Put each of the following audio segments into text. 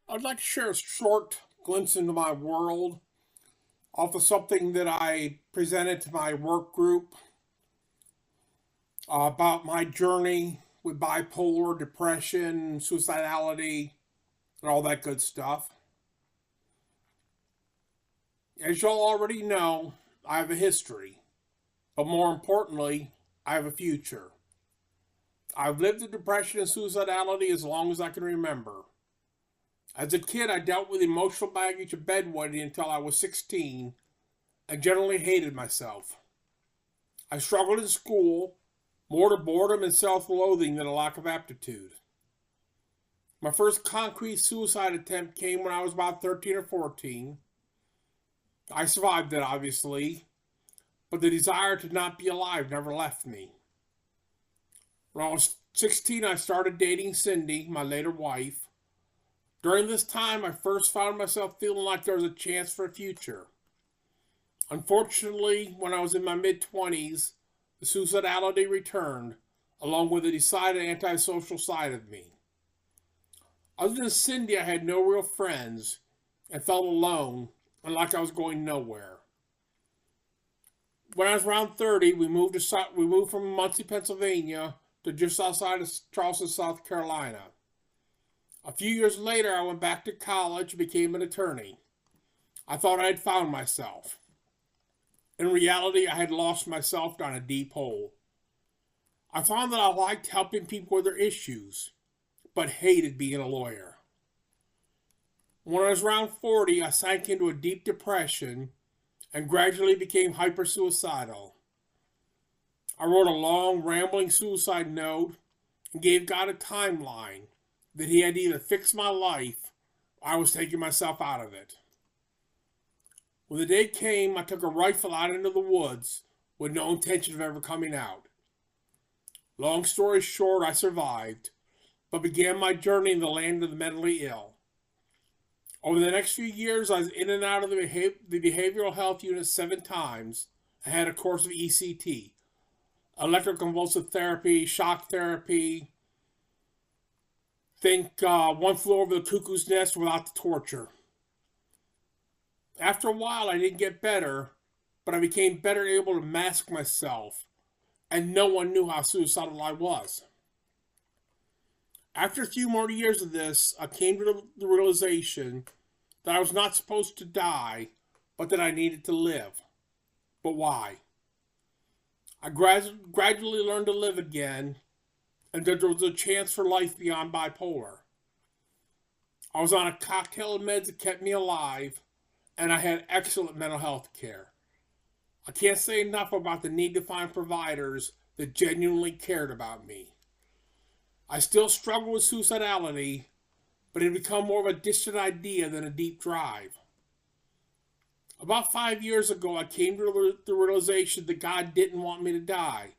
I'd like to share a short glimpse into my world off of something that I presented to my work group about my journey with bipolar, depression, suicidality, and all that good stuff. As y'all already know, I have a history, but more importantly, I have a future. I've lived with depression and suicidality as long as I can remember. As a kid, I dealt with emotional baggage of bedwetting until I was 16 and generally hated myself. I struggled in school, more to boredom and self loathing than a lack of aptitude. My first concrete suicide attempt came when I was about 13 or 14. I survived it, obviously, but the desire to not be alive never left me. When I was 16, I started dating Cindy, my later wife. During this time, I first found myself feeling like there was a chance for a future. Unfortunately, when I was in my mid 20s, the suicidality returned, along with a decided antisocial side of me. Other than Cindy, I had no real friends and felt alone and like I was going nowhere. When I was around 30, we moved from Muncie, Pennsylvania to just outside of Charleston, South Carolina. A few years later, I went back to college and became an attorney. I thought I had found myself. In reality, I had lost myself down a deep hole. I found that I liked helping people with their issues, but hated being a lawyer. When I was around 40, I sank into a deep depression and gradually became hypersuicidal. I wrote a long, rambling suicide note and gave God a timeline that He had either fixed my life or I was taking myself out of it. When the day came, I took a rifle out into the woods with no intention of ever coming out. Long story short, I survived, but began my journey in the land of the mentally ill. Over the next few years, I was in and out of the behavioral health unit 7 times. I had a course of ECT, electroconvulsive therapy, shock therapy. Think One Flew Over the Cuckoo's Nest without the torture. After a while, I didn't get better, but I became better able to mask myself, and no one knew how suicidal I was. After a few more years of this, I came to the realization that I was not supposed to die, but that I needed to live. But why? I gradually learned to live again, and that there was a chance for life beyond bipolar. I was on a cocktail of meds that kept me alive, and I had excellent mental health care. I can't say enough about the need to find providers that genuinely cared about me. I still struggle with suicidality, but it had become more of a distant idea than a deep drive. About 5 years ago, I came to the realization that God didn't want me to die.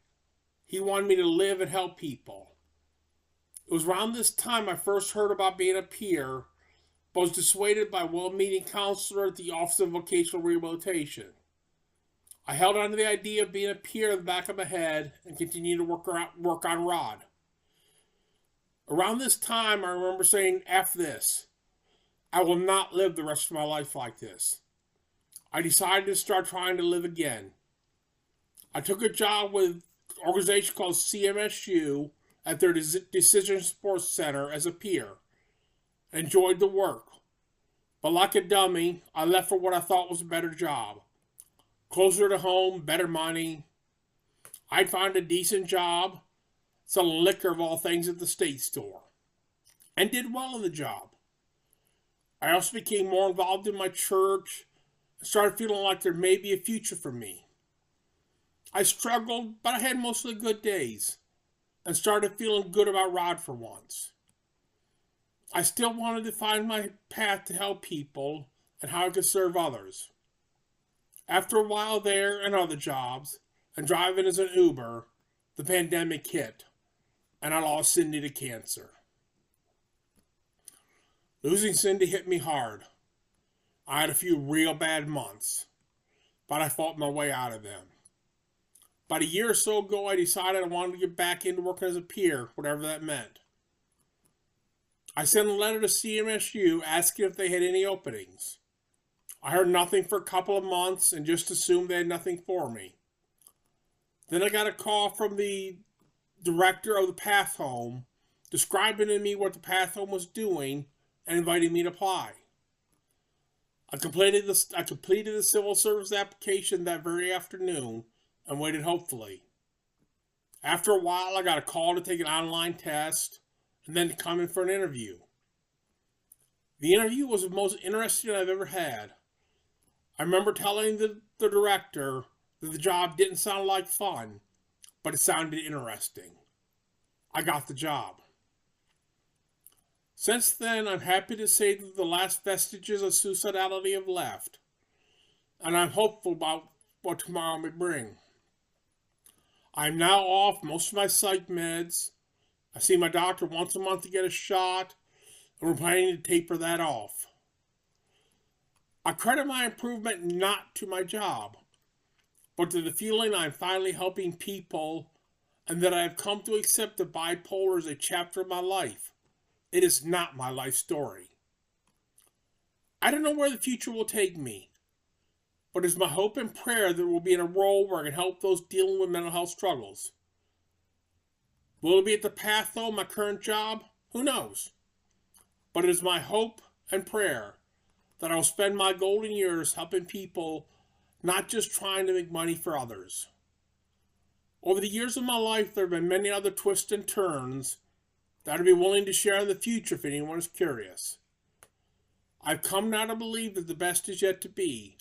He wanted me to live and help people. It was around this time I first heard about being a peer, but was dissuaded by a well-meaning counselor at the Office of Vocational Rehabilitation. I held on to the idea of being a peer in the back of my head and continued to work on Rod. Around this time, I remember saying, F this. I will not live the rest of my life like this. I decided to start trying to live again. I took a job with an organization called CMSU at their Decision Support Center as a peer. I enjoyed the work. But like a dummy, I left for what I thought was a better job. Closer to home, better money. I'd find a decent job, selling liquor of all things at the state store, and did well in the job. I also became more involved in my church and started feeling like there may be a future for me. I struggled, but I had mostly good days and started feeling good about Rod for once. I still wanted to find my path to help people and how I could serve others. After a while there and other jobs, and driving as an Uber, the pandemic hit, and I lost Cindy to cancer. Losing Cindy hit me hard. I had a few real bad months, but I fought my way out of them. About a year or so ago, I decided I wanted to get back into working as a peer, whatever that meant. I sent a letter to CMSU asking if they had any openings. I heard nothing for a couple of months and just assumed they had nothing for me. Then I got a call from the director of the Path Home describing to me what the Path Home was doing and inviting me to apply. I completed the civil service application that very afternoon and waited hopefully. After a while, I got a call to take an online test and then to come in for an interview. The interview was the most interesting I've ever had. I remember telling the director that the job didn't sound like fun, but it sounded interesting. I got the job. Since then, I'm happy to say that the last vestiges of suicidality have left, and I'm hopeful about what tomorrow may bring. I'm now off most of my psych meds. I see my doctor once a month to get a shot, and we're planning to taper that off. I credit my improvement not to my job, but to the feeling I'm finally helping people and that I have come to accept that bipolar is a chapter of my life. It is not my life story. I don't know where the future will take me, but it's my hope and prayer that we'll be in a role where I can help those dealing with mental health struggles. Will it be at the Path Home, my current job? Who knows? But it is my hope and prayer that I will spend my golden years helping people, not just trying to make money for others. Over the years of my life, there have been many other twists and turns that I'd be willing to share in the future if anyone is curious. I've come now to believe that the best is yet to be.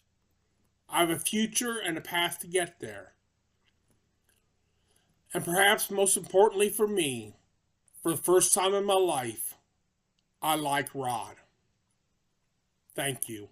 I have a future and a path to get there. And perhaps most importantly for me, for the first time in my life, I like Rod. Thank you.